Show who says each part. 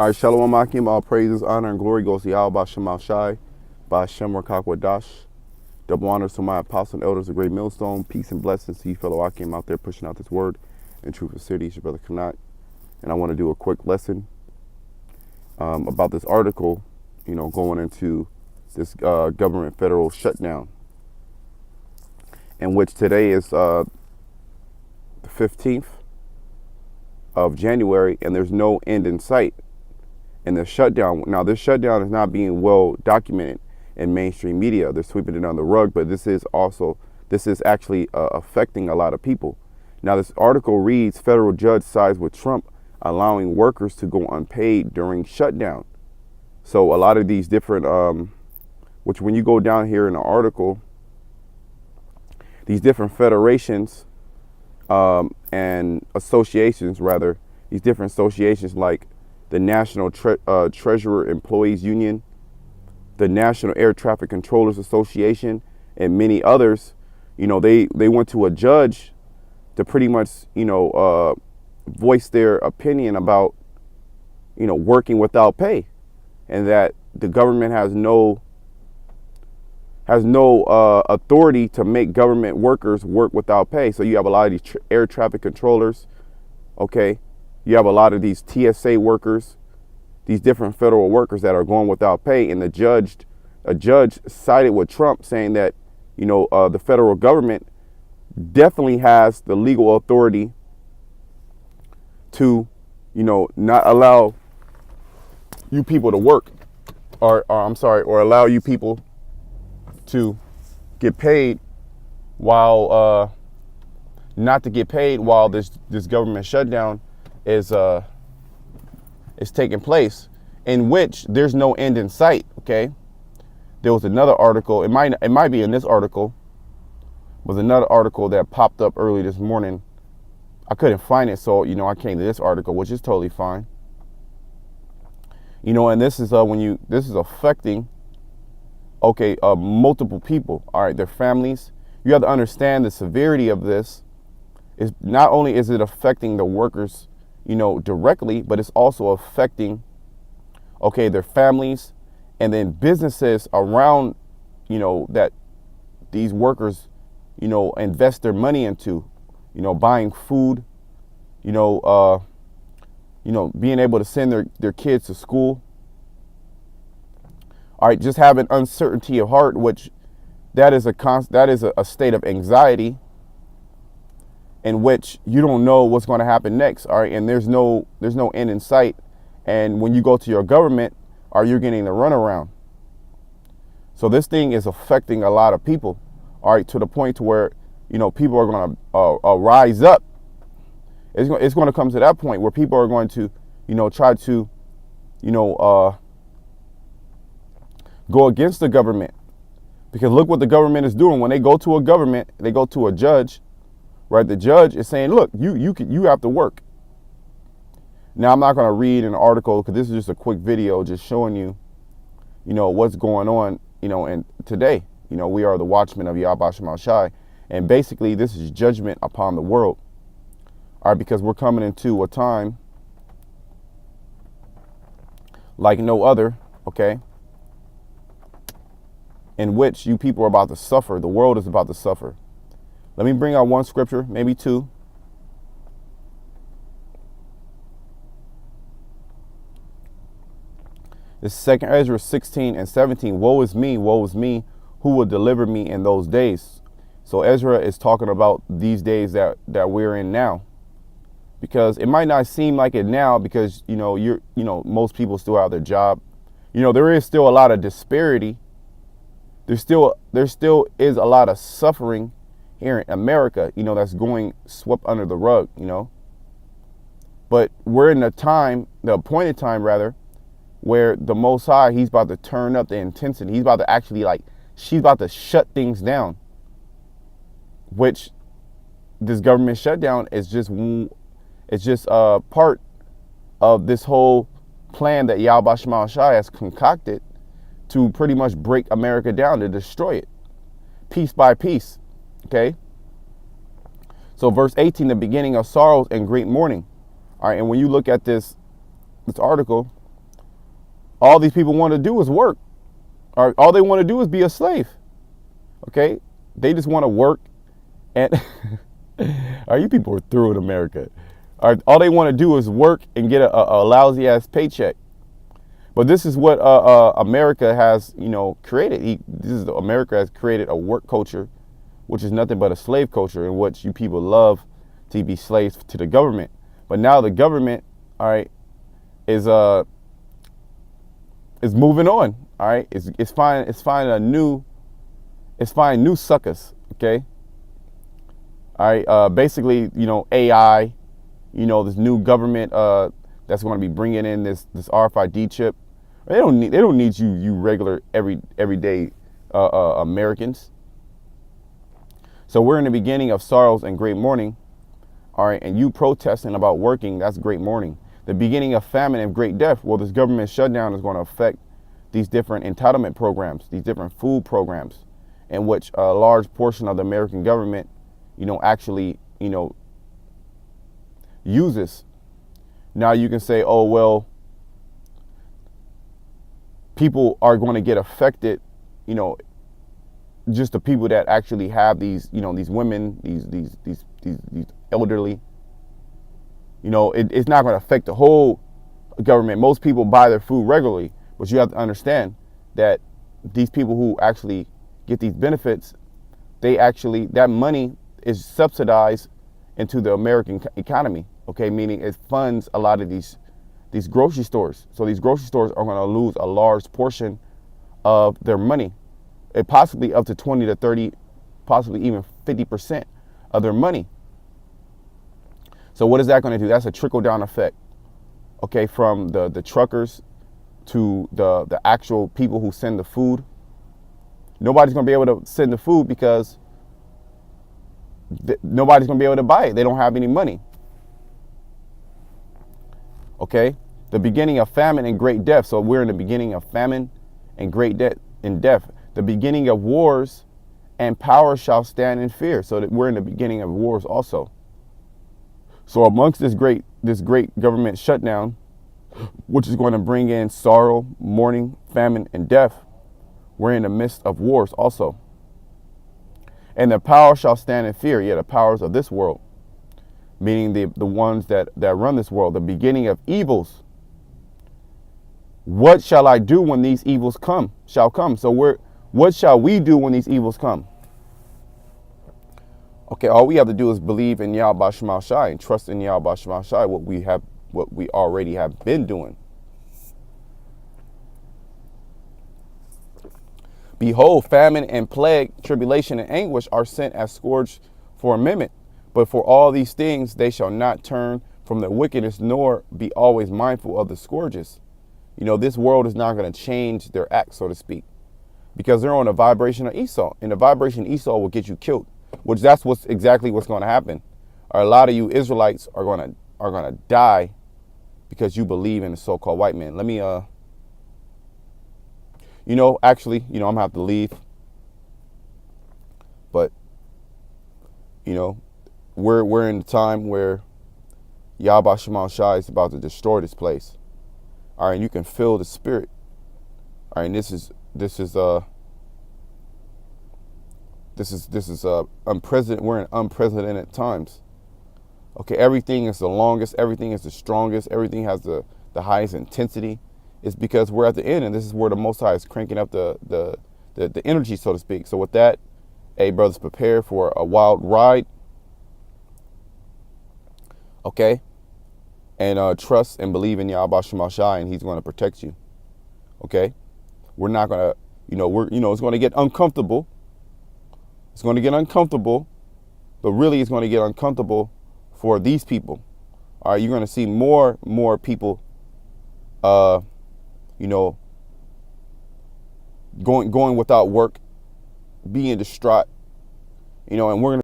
Speaker 1: All right, Shalom Akim, all praises, honor, and glory goes to Yahweh Shem Shai, by Shem Rakak Wadash. Double honors to my apostles and elders of Great Millstone. Peace and blessings to you, fellow Akim, out there pushing out this word in truth and city. It's your brother Kanat. And I want to do a quick lesson about this article, going into this government federal shutdown, in which today is the 15th of January, and there's no end in sight. And the shutdown, now this shutdown is not being well documented in mainstream media. They're sweeping it under the rug, but this is actually affecting a lot of people. Now this article reads, federal judge sides with Trump, allowing workers to go unpaid during shutdown. So a lot of these different, which when you go down here in the article, these different federations and associations, rather, these different associations like the National Treasurer Employees Union, the National Air Traffic Controllers Association, and many others, they went to a judge to pretty much, voice their opinion about, working without pay, and that the government has no authority to make government workers work without pay. So you have a lot of these air traffic controllers, okay? You have a lot of these TSA workers, these different federal workers that are going without pay, and a judge sided with Trump, saying that, the federal government definitely has the legal authority to, not allow you people to work, or allow you people to get paid while not to get paid while this government shutdown is taking place, in which there's no end in sight. Okay, there was another article. It might be in this article. Was another article that popped up early this morning. I couldn't find it, so I came to this article, which is totally fine. And this is this is affecting multiple people. All right, their families. You have to understand the severity of this. Is not only is it affecting the workers, directly, but it's also affecting, their families, and then businesses around, that these workers, invest their money into, buying food, being able to send their kids to school. All right, just having uncertainty of heart, which that is a state of anxiety, in which you don't know what's going to happen next. All right, and there's no end in sight. And when you go to your government, you're getting the runaround. So this thing is affecting a lot of people. All right, to the point to where people are going to rise up. It's going to come to that point where people are going to try to go against the government, because look what the government is doing. When they go to a government, they go to a judge. Right, the judge is saying, look, you have to work. Now, I'm not going to read an article, because this is just a quick video just showing you, what's going on, and today, we are the watchmen of Yahweh Shem Shai, and basically this is judgment upon the world. All right, because we're coming into a time like no other, okay, in which you people are about to suffer. The world is about to suffer. Let me bring out one scripture, maybe two. This is 2 Ezra 16 and 17. Woe is me, who will deliver me in those days? So Ezra is talking about these days that we're in now. Because it might not seem like it now, because most people still have their job. There is still a lot of disparity. There still is a lot of suffering here in America, that's going swept under the rug, But we're in the appointed time, rather, where the Most High, he's about to turn up the intensity. He's about to actually, she's about to shut things down, which this government shutdown is just part of this whole plan that Yahweh Shem Shai has concocted to pretty much break America down, to destroy it piece by piece. Okay. So verse 18, the beginning of sorrows and great mourning. All right. And when you look at this article, all these people want to do is work. All they want to do is be a slave. Okay? They just want to work and you people are through in America. All they want to do is work and get a lousy ass paycheck. But this is what America has, created. America has created a work culture, which is nothing but a slave culture, in which you people love to be slaves to the government. But now the government, all right, is moving on. All right, it's finding new suckers. Okay. All right. Basically, AI. This new government that's going to be bringing in this RFID chip. They don't need you regular everyday Americans. So we're in the beginning of sorrows and great mourning. All right, and you protesting about working, that's great mourning. The beginning of famine and great death. Well, this government shutdown is going to affect these different entitlement programs, these different food programs, in which a large portion of the American government, actually, uses. Now you can say, oh, well, people are going to get affected, just the people that actually have these, these women, these elderly. It's not going to affect the whole government. Most people buy their food regularly, but you have to understand that these people who actually get these benefits, that money is subsidized into the American economy. Okay, meaning it funds a lot of these grocery stores. So these grocery stores are going to lose a large portion of their money, it possibly up to 20 to 30, possibly even 50% of their money. So what is that going to do? That's a trickle down effect. Okay, from the truckers to the actual people who send the food. Nobody's going to be able to send the food because nobody's going to be able to buy it. They don't have any money. Okay, the beginning of famine and great death. So we're in the beginning of famine and great death. The beginning of wars, and power shall stand in fear. So that we're in the beginning of wars also. So amongst this great government shutdown, which is going to bring in sorrow, mourning, famine, and death, we're in the midst of wars also. And the power shall stand in fear. Yeah, the powers of this world, meaning the ones that run this world, the beginning of evils. What shall I do when these evils shall come? So what shall we do when these evils come? Okay, all we have to do is believe in Yahweh Shema Shai and trust in Yahweh Shema Shai, what we already have been doing. Behold, famine and plague, tribulation and anguish are sent as scourge for a minute. But for all these things, they shall not turn from their wickedness, nor be always mindful of the scourges. This world is not going to change their act, so to speak, because they're on a vibration of Esau, and the vibration of Esau will get you killed, which that's exactly what's going to happen. A lot of you Israelites are going to die because you believe in the so-called white man. Let me, actually, I'm going to have to leave, but, we're in the time where Yahweh Shema Shai is about to destroy this place. All right, and you can feel the spirit. All right, and this is unprecedented. We're in unprecedented times. Okay, everything is the longest, everything is the strongest, everything has the highest intensity. It's because we're at the end, and this is where the Most High is cranking up the energy, so to speak. So with that, hey brothers, prepare for a wild ride. Okay, and trust and believe in Yahweh Shema Shai, and He's going to protect you. Okay, we're not gonna, it's going to get uncomfortable. It's going to get uncomfortable, but really, it's going to get uncomfortable for these people. All right, you're going to see more people, going without work, being distraught, and we're going to